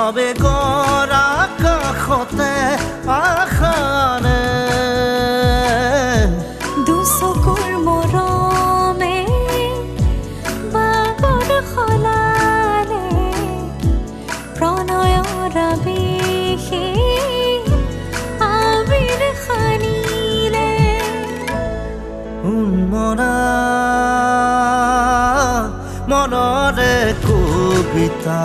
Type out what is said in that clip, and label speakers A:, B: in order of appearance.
A: চবে গৰা কাষতে আশাৰে
B: দুচকুৰ মৰমে বাবৰ সলালে প্ৰণয়ৰ আবেশে আবিৰ সানিলে
A: উন্মনা মনৰে কবিতা